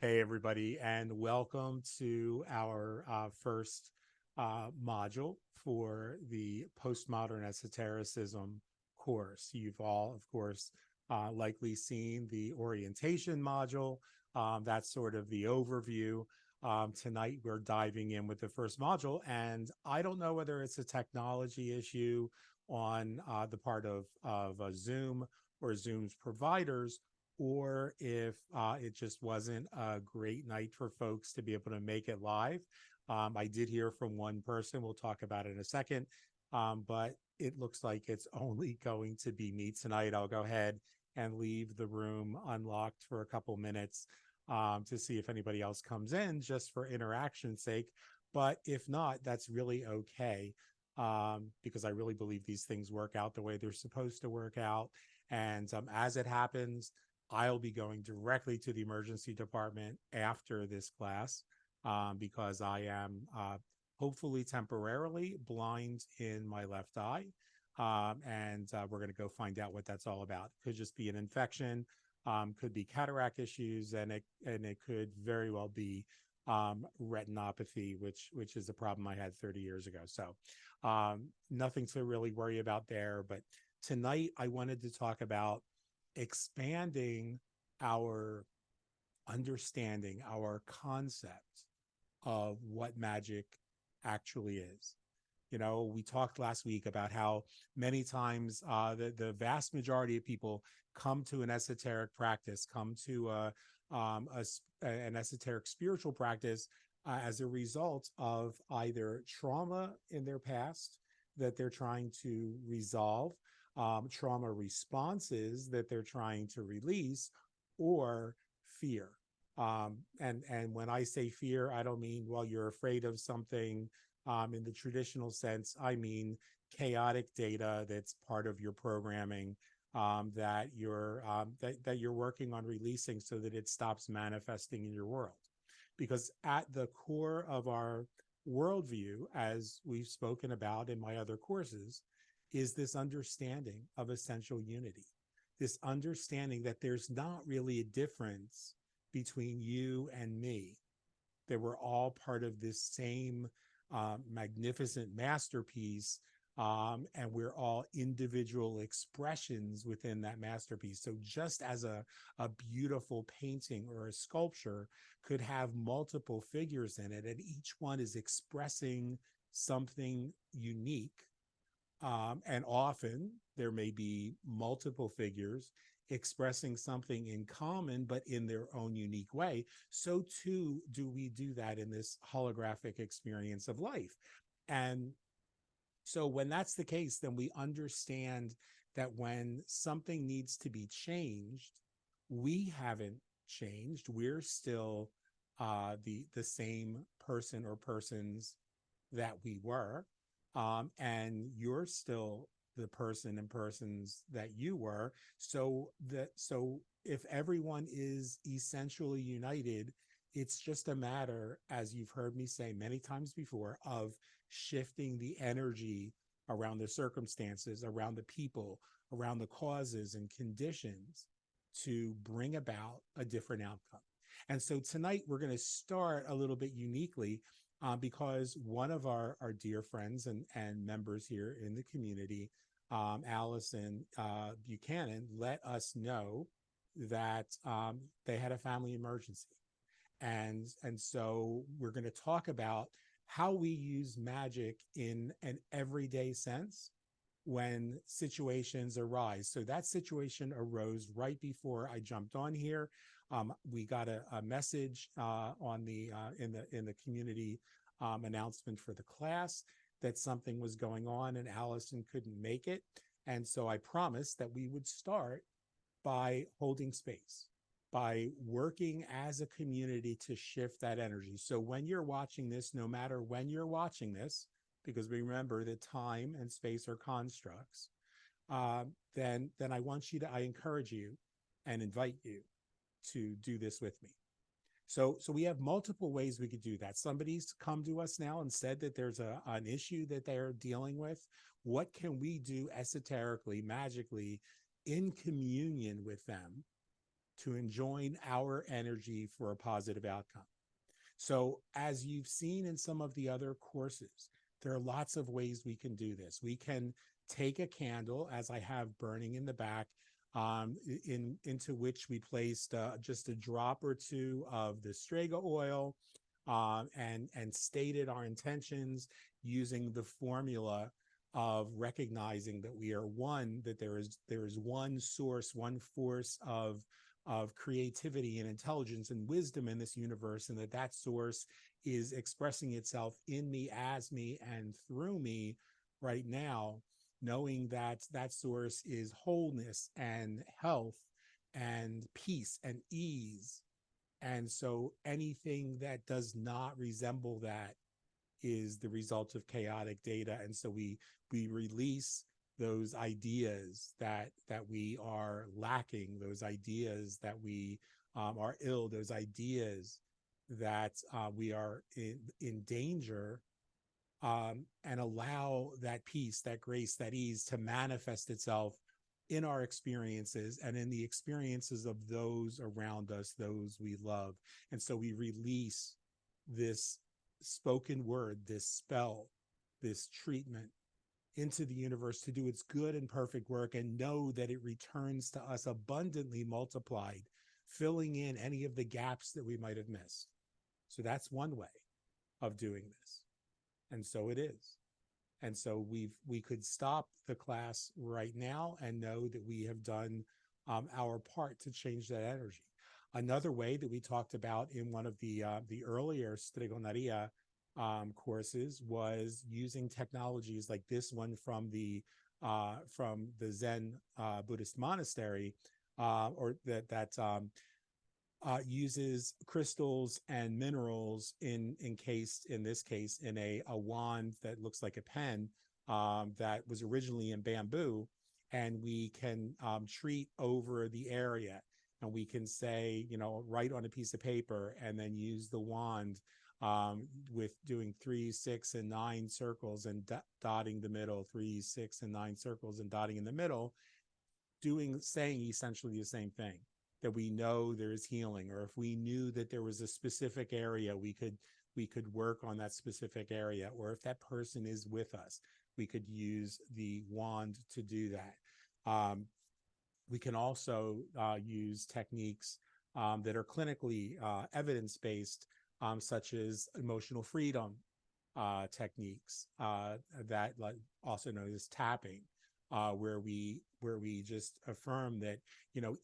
Hey, everybody, and welcome to our first module for the Postmodern Esotericism course. You've all, of course, likely seen the orientation module. That's sort of the overview. Tonight, we're diving in with the first module, and I don't know whether it's a technology issue on the part of Zoom or Zoom's providers, or if it just wasn't a great night for folks to be able to make it live. I did hear from one person. We'll talk about it in a second, but it looks like it's only going to be me tonight. I'll go ahead and leave the room unlocked for a couple minutes to see if anybody else comes in just for interaction's sake. But if not, that's really okay, because I really believe these things work out the way they're supposed to work out. And as it happens, I'll be going directly to the emergency department after this class, because I am hopefully temporarily blind in my left eye. And we're going to go find out what that's all about. Could just be an infection, could be cataract issues, and it could very well be retinopathy, which is a problem I had 30 years ago. So nothing to really worry about there. But tonight I wanted to talk about expanding our understanding, our concept of what magic actually is. You know, we talked last week about how many times the vast majority of people come to an esoteric practice, come to an esoteric spiritual practice as a result of either trauma in their past that they're trying to resolve, trauma responses that they're trying to release, or fear. And when I say fear, I don't mean, well, you're afraid of something in the traditional sense. I mean chaotic data that's part of your programming, that you're working on releasing so that it stops manifesting in your world. Because at the core of our worldview, as we've spoken about in my other courses, is this understanding of essential unity, this understanding that there's not really a difference between you and me, that we're all part of this same magnificent masterpiece, and we're all individual expressions within that masterpiece. So just as a beautiful painting or a sculpture could have multiple figures in it, and each one is expressing something unique, and often there may be multiple figures expressing something in common, but in their own unique way. So too do we do that in this holographic experience of life. And so when that's the case, then we understand that when something needs to be changed, we haven't changed. We're still the same person or persons that we were, and you're still the person and persons that you were. So if everyone is essentially united, it's just a matter, as you've heard me say many times before, of shifting the energy around the circumstances, around the people, around the causes and conditions to bring about a different outcome. And so tonight we're going to start a little bit uniquely, because one of our dear friends and members here in the community, Allison Buchanan, let us know that they had a family emergency. And so we're going to talk about how we use magic in an everyday sense when situations arise. So that situation arose right before I jumped on here. We got a message on in the community announcement for the class that something was going on and Allison couldn't make it. And so I promised that we would start by holding space, by working as a community to shift that energy. So when you're watching this, no matter when you're watching this, because remember that time and space are constructs, then I encourage you and invite you to do this with me. So we have multiple ways we could do that. Somebody's come to us now and said that there's an issue that they're dealing with. What can we do esoterically, magically, in communion with them to enjoin our energy for a positive outcome. So as you've seen in some of the other courses, there are lots of ways we can do this. We can take a candle, as I have burning in the back, into which we placed just a drop or two of the strega oil, and stated our intentions using the formula of recognizing that we are one, that there is one source, one force of creativity and intelligence and wisdom in this universe, and that source is expressing itself in me, as me, and through me right now, knowing that that source is wholeness and health and peace and ease. And so anything that does not resemble that is the result of chaotic data. And so we release those ideas that we are lacking, those ideas that we are ill, those ideas that we are in danger, and allow that peace, that grace, that ease to manifest itself in our experiences and in the experiences of those around us, those we love. And so we release this spoken word, this spell, this treatment into the universe to do its good and perfect work, and know that it returns to us abundantly multiplied, filling in any of the gaps that we might have missed. So that's one way of doing this. And so it is. And so we could stop the class right now and know that we have done our part to change that energy. Another way that we talked about in one of the earlier Stregoneria courses was using technologies like this one from the Zen Buddhist monastery, or that uses crystals and minerals encased, in this case, in a wand that looks like a pen, that was originally in bamboo, and we can treat over the area, and we can say, write on a piece of paper and then use the wand with doing 3, 6, and 9 circles and dotting the middle, 3, 6, and 9 circles and dotting in the middle, saying essentially the same thing, that we know there is healing, or if we knew that there was a specific area, we could work on that specific area, or if that person is with us, we could use the wand to do that. We can also use techniques that are clinically evidence-based, such as emotional freedom techniques, that also known as tapping, where we just affirm that,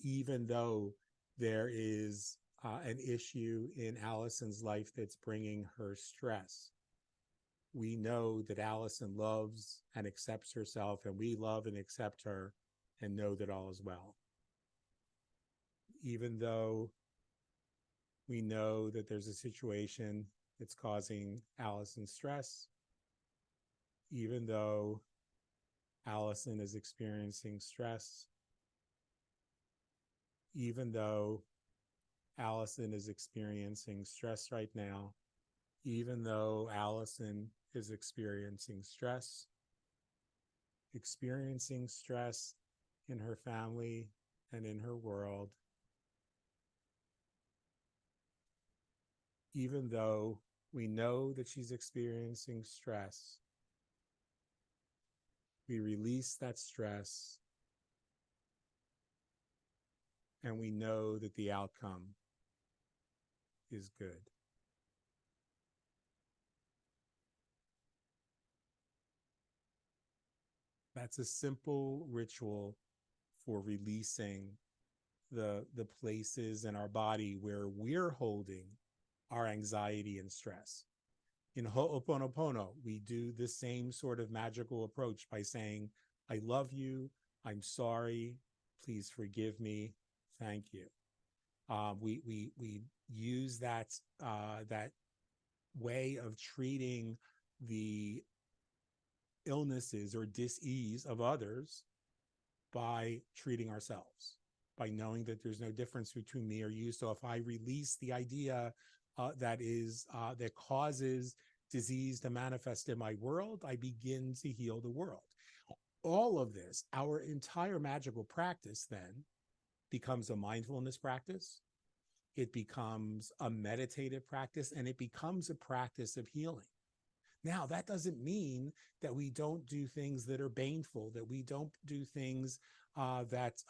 even though there is an issue in Allison's life that's bringing her stress, we know that Allison loves and accepts herself, and we love and accept her and know that all is well. Even though we know that there's a situation that's causing Allison stress, even though Allison is experiencing stress, even though Allison is experiencing stress right now, even though Allison is experiencing stress in her family and in her world, even though we know that she's experiencing stress, we release that stress, and we know that the outcome is good. That's a simple ritual for releasing the places in our body where we're holding our anxiety and stress. In Ho'oponopono, we do the same sort of magical approach by saying, I love you, I'm sorry, please forgive me, thank you. We use that way of treating the illnesses or dis-ease of others by treating ourselves, by knowing that there's no difference between me or you. So if I release the idea that causes disease to manifest in my world, I begin to heal the world. All of this, our entire magical practice then, becomes a mindfulness practice, it becomes a meditative practice, and it becomes a practice of healing. Now, that doesn't mean that we don't do things that are baneful, that we don't do things that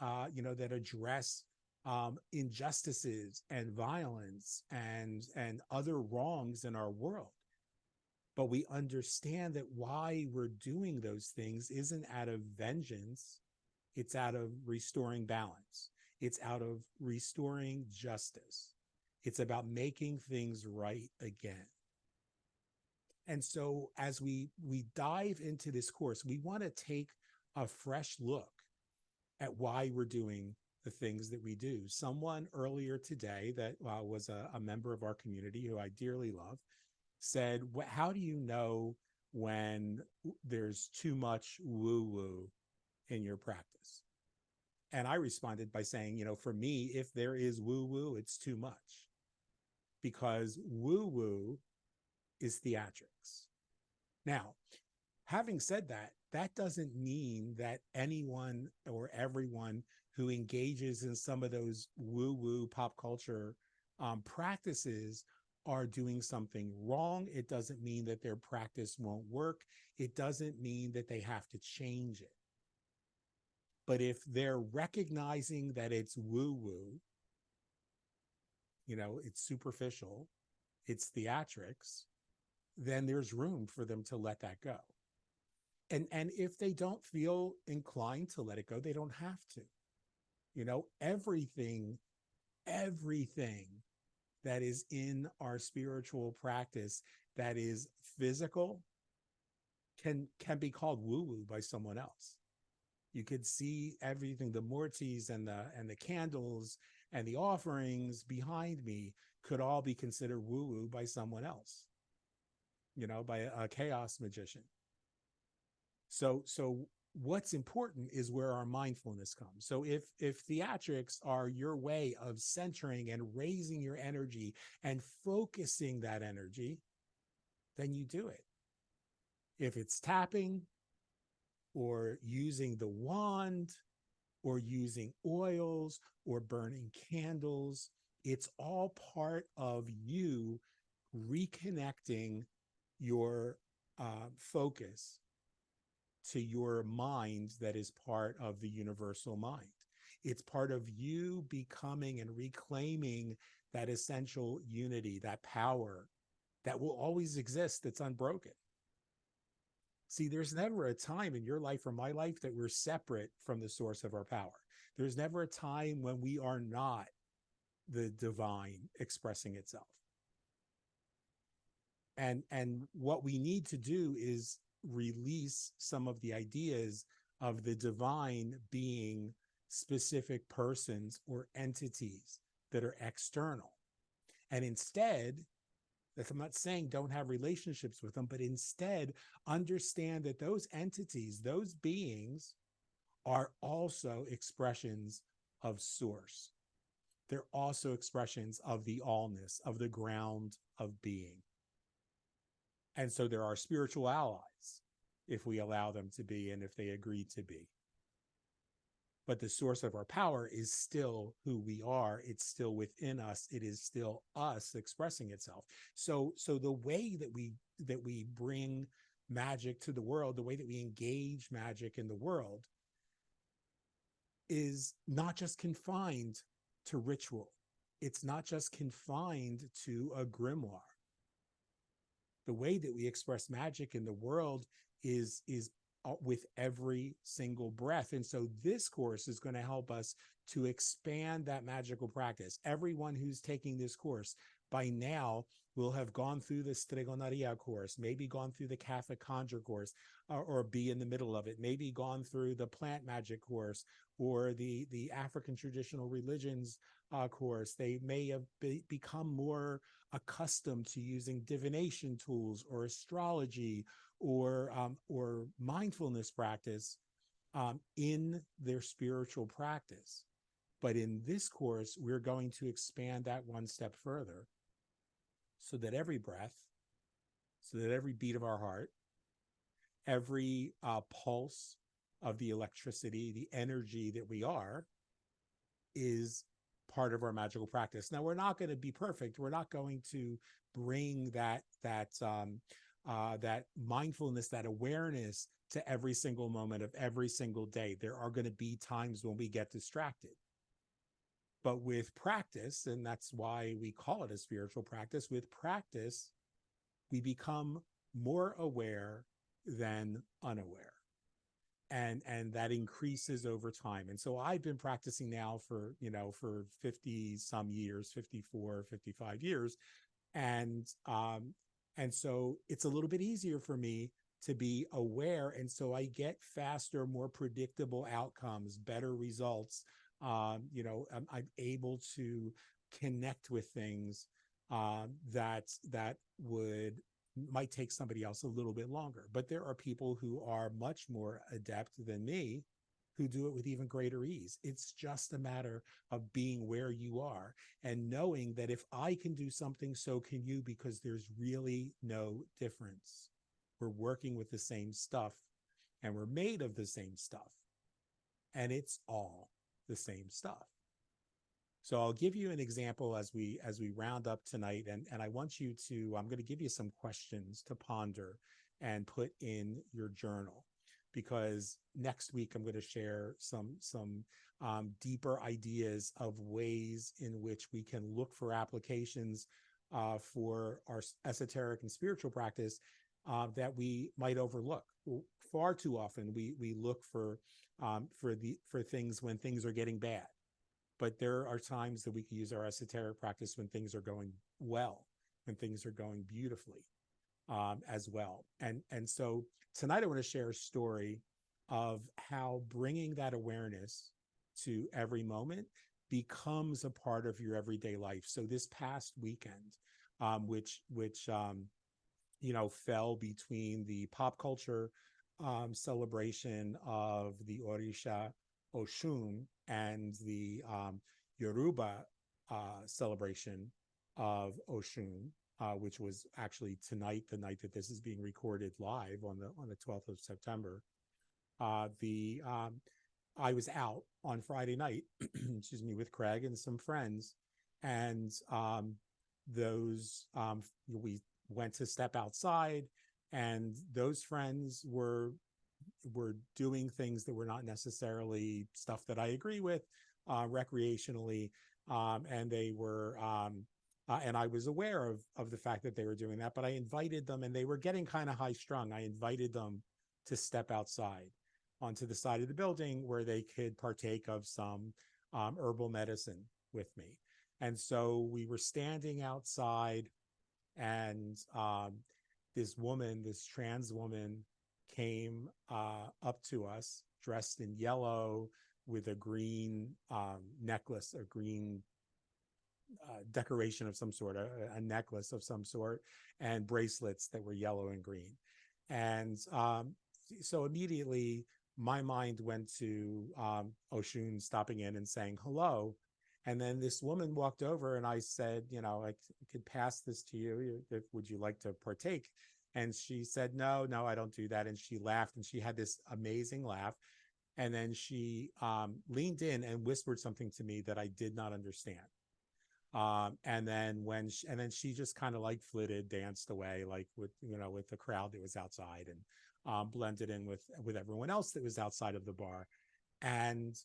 address injustices and violence and other wrongs in our world. But we understand that why we're doing those things isn't out of vengeance, it's out of restoring balance. It's out of restoring justice. It's about making things right again. And so as we dive into this course, we want to take a fresh look at why we're doing the things that we do. Someone earlier today that was a member of our community who I dearly love said, how do you know when there's too much woo-woo in your practice? And I responded by saying, for me, if there is woo-woo, it's too much, because woo-woo is theatrics. Now, having said that, that doesn't mean that anyone or everyone who engages in some of those woo-woo pop culture practices are doing something wrong. It doesn't mean that their practice won't work. It doesn't mean that they have to change it. But if they're recognizing that it's woo-woo, it's superficial, it's theatrics, then there's room for them to let that go. And if they don't feel inclined to let it go, they don't have to. Everything that is in our spiritual practice that is physical can be called woo-woo by someone else. You could see everything, the mortis and the candles and the offerings behind me could all be considered woo-woo by someone else, by a chaos magician. So what's important is where our mindfulness comes. So if theatrics are your way of centering and raising your energy and focusing that energy, then you do it. If it's tapping or using the wand or using oils or burning candles, it's all part of you reconnecting your focus to your mind that is part of the universal mind. It's part of you becoming and reclaiming that essential unity, that power that will always exist, that's unbroken. See, there's never a time in your life or my life that we're separate from the source of our power. There's never a time when we are not the divine expressing itself. And what we need to do is release some of the ideas of the divine being specific persons or entities that are external. And instead, I'm not saying don't have relationships with them, but instead understand that those entities, those beings, are also expressions of source. They're also expressions of the allness, of the ground of being. And so there are spiritual allies if we allow them to be and if they agree to be. But the source of our power is still who we are. It's still within us. It is still us expressing itself. So the way that we bring magic to the world, the way that we engage magic in the world, is not just confined to ritual. It's not just confined to a grimoire. The way that we express magic in the world is with every single breath. And so this course is going to help us to expand that magical practice. Everyone who's taking this course by now will have gone through the Stregoneria course, maybe gone through the Catholic Conjure course, or be in the middle of it, maybe gone through the plant magic course or the African traditional religions course. They may have become more accustomed to using divination tools or astrology or mindfulness practice in their spiritual practice. But in this course, we're going to expand that one step further so that every breath, so that every beat of our heart, every pulse of the electricity, the energy that we are, is part of our magical practice. Now, we're not going to be perfect. We're not going to bring that mindfulness, that awareness to every single moment of every single day. There are going to be times when we get distracted. But with practice, and that's why we call it a spiritual practice, with practice, we become more aware than unaware. And that increases over time. And so I've been practicing now for 50 some years, 54, 55 years. And so it's a little bit easier for me to be aware. And so I get faster, more predictable outcomes, better results. I'm able to connect with things that might take somebody else a little bit longer. But there are people who are much more adept than me who do it with even greater ease. It's just a matter of being where you are and knowing that if I can do something, so can you, because there's really no difference. We're working with the same stuff and we're made of the same stuff, and it's all the same stuff. So I'll give you an example as we round up tonight, and I want you to, I'm going to give you some questions to ponder and put in your journal, because next week I'm going to share some deeper ideas of ways in which we can look for applications for our esoteric and spiritual practice that we might overlook. Far too often we look for things when things are getting bad. But there are times that we can use our esoteric practice when things are going well, when things are going beautifully as well. And so tonight I want to share a story of how bringing that awareness to every moment becomes a part of your everyday life. So this past weekend, which fell between the pop culture celebration of the Orisha Oshun and the Yoruba celebration of Oshun, which was actually tonight, the night that this is being recorded live on the 12th of September. I was out on Friday night, excuse me, with Craig and some friends, and we went to step outside, and those friends were doing things that were not necessarily stuff that I agree with recreationally, and they were and I was aware of the fact that they were doing that, but I invited them, and they were getting kind of high strung. I invited them to step outside onto the side of the building where they could partake of some herbal medicine with me. And so we were standing outside, and this trans woman came up to us dressed in yellow with a green necklace, a green decoration of some sort, a necklace of some sort, and bracelets that were yellow and green. And so immediately my mind went to Oshun stopping in and saying hello. And then this woman walked over, and I said, I could pass this to you. Would you like to partake? And she said, no, I don't do that. And she laughed, and she had this amazing laugh. And then she leaned in and whispered something to me that I did not understand. And then she just kind of like flitted, danced away, like with the crowd that was outside, and blended in with everyone else that was outside of the bar. And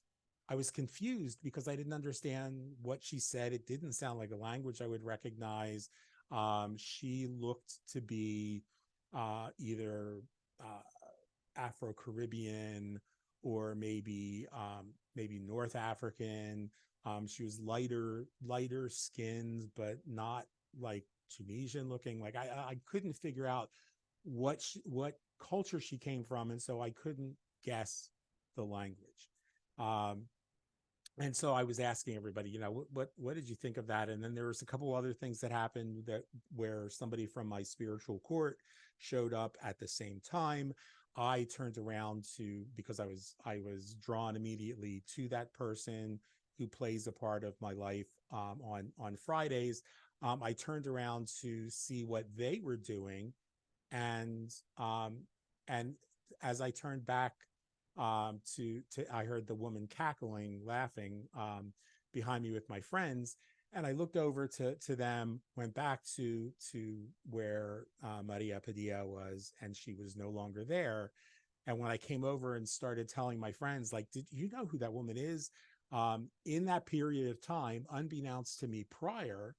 I was confused because I didn't understand what she said. It didn't sound like a language I would recognize. She looked to be either Afro-Caribbean or maybe North African. She was lighter skinned, but not like Tunisian looking. Like I couldn't figure out what culture she came from, and so I couldn't guess the language. And so I was asking everybody, what did you think of that? And then there was a couple other things that happened where somebody from my spiritual court showed up at the same time. I turned around because I was drawn immediately to that person who plays a part of my life on Fridays. I turned around to see what they were doing, and as I turned back I heard the woman cackling, laughing, behind me with my friends. And I looked over to them, went back to where Maria Padilla was, and she was no longer there. And when I came over and started telling my friends, like, did you know who that woman is? In that period of time, unbeknownst to me prior,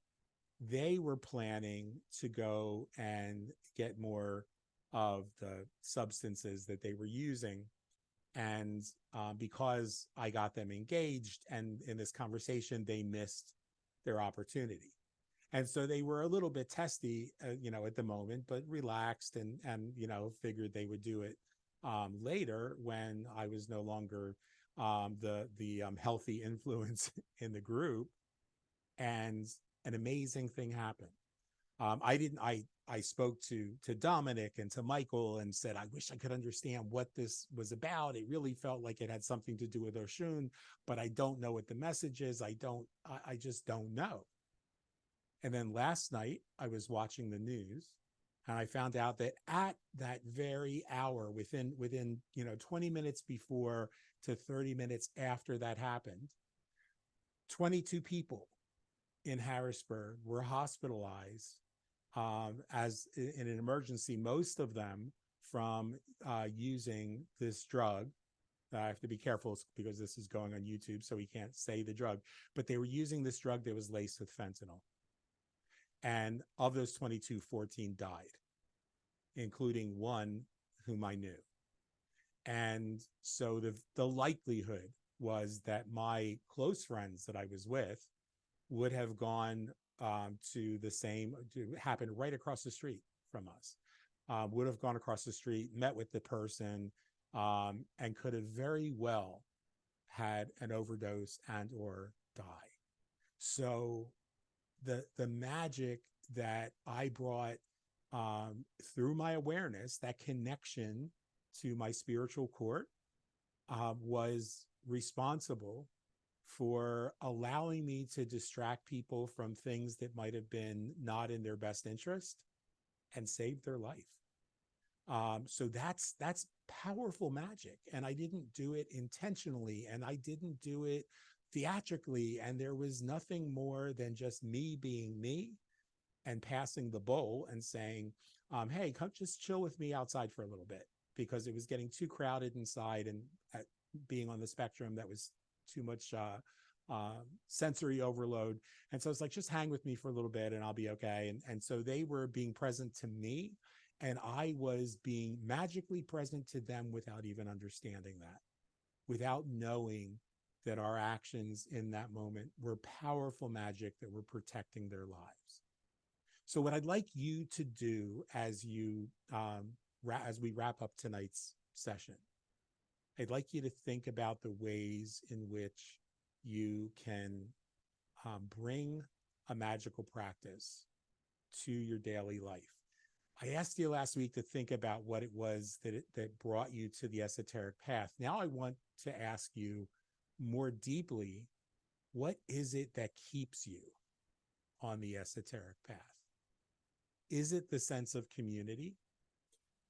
they were planning to go and get more of the substances that they were using. And because I got them engaged and in this conversation, they missed their opportunity. And so they were a little bit testy, at the moment, but relaxed and figured they would do it later when I was no longer the healthy influence in the group. And an amazing thing happened. I spoke to Dominic and to Michael and said, I wish I could understand what this was about. It really felt like it had something to do with Oshun, but I don't know what the message is. I just don't know. And then last night I was watching the news and I found out that at that very hour, within 20 minutes before to 30 minutes after that happened, 22 people in Harrisburg were hospitalized as in an emergency, most of them from using this drug. I have to be careful because this is going on YouTube, so we can't say the drug, but they were using this drug that was laced with fentanyl. And of those 22, 14 died, including one whom I knew. And so the likelihood was that my close friends that I was with would have gone to the same, to happen right across the street from us, would have gone across the street, met with the person, and could have very well had an overdose and or die. So the magic that I brought through my awareness, that connection to my spiritual court, was responsible for allowing me to distract people from things that might have been not in their best interest and save their life. So that's powerful magic. And I didn't do it intentionally, and I didn't do it theatrically. And there was nothing more than just me being me and passing the bowl and saying, hey, come just chill with me outside for a little bit, because it was getting too crowded inside, and being on the spectrum, that was too much sensory overload. And so it's like, just hang with me for a little bit and I'll be okay. And so they were being present to me, and I was being magically present to them without even understanding that, without knowing that our actions in that moment were powerful magic that were protecting their lives. So what I'd like you to do as we wrap up tonight's session, I'd like you to think about the ways in which you can bring a magical practice to your daily life. I asked you last week to think about what it was that brought you to the esoteric path. Now I want to ask you more deeply, what is it that keeps you on the esoteric path? Is it the sense of community?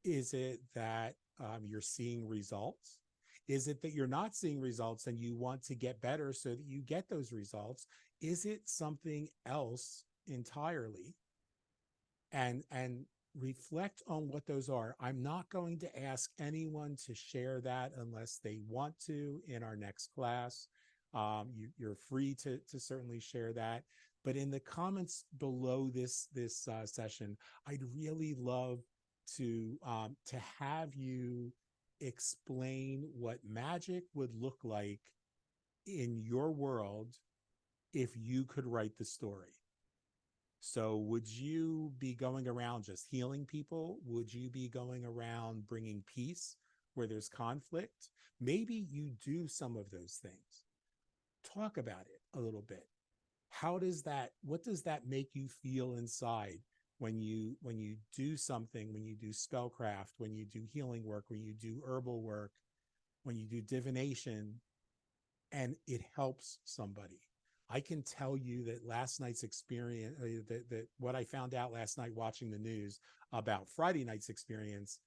Is it that you're seeing results? Is it that you're not seeing results and you want to get better so that you get those results? Is it something else entirely? And reflect on what those are. I'm not going to ask anyone to share that unless they want to in our next class. You're free to certainly share that. But in the comments below this session, I'd really love to have you explain what magic would look like in your world if you could write the story. So would you be going around just healing people? Would you be going around bringing peace where there's conflict? Maybe you do some of those things. Talk about it a little bit. What does that make you feel inside when you do something, when you do spellcraft, when you do healing work, when you do herbal work, when you do divination, and it helps somebody? I can tell you that last night's experience, that what I found out last night watching the news about Friday night's experience,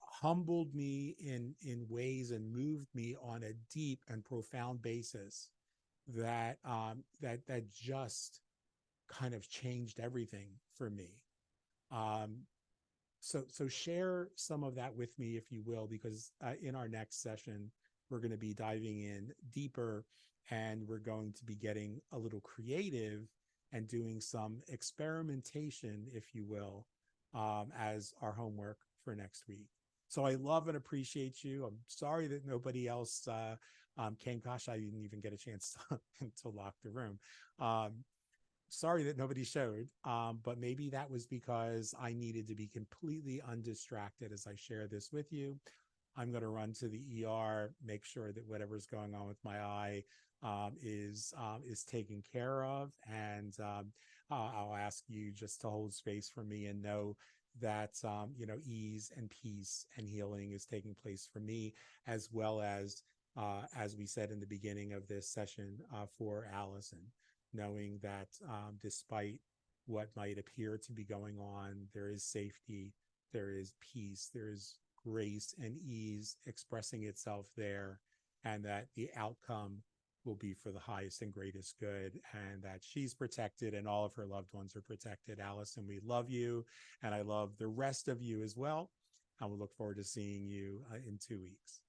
humbled me in ways and moved me on a deep and profound basis that that just kind of changed everything for me. Um, so share some of that with me, if you will, because in our next session, we're going to be diving in deeper, and we're going to be getting a little creative and doing some experimentation, if you will, as our homework for next week. So I love and appreciate you. I'm sorry that nobody else came. Gosh, I didn't even get a chance to lock the room. Sorry that nobody showed, but maybe that was because I needed to be completely undistracted as I share this with you. I'm going to run to the ER, make sure that whatever's going on with my eye is taken care of, and I'll ask you just to hold space for me and know that ease and peace and healing is taking place for me, as well as we said in the beginning of this session, for Allison, knowing that despite what might appear to be going on, there is safety, there is peace, there is grace and ease expressing itself there, and that the outcome will be for the highest and greatest good, and that she's protected and all of her loved ones are protected. Allison, we love you, and I love the rest of you as well. And we'll look forward to seeing you in 2 weeks.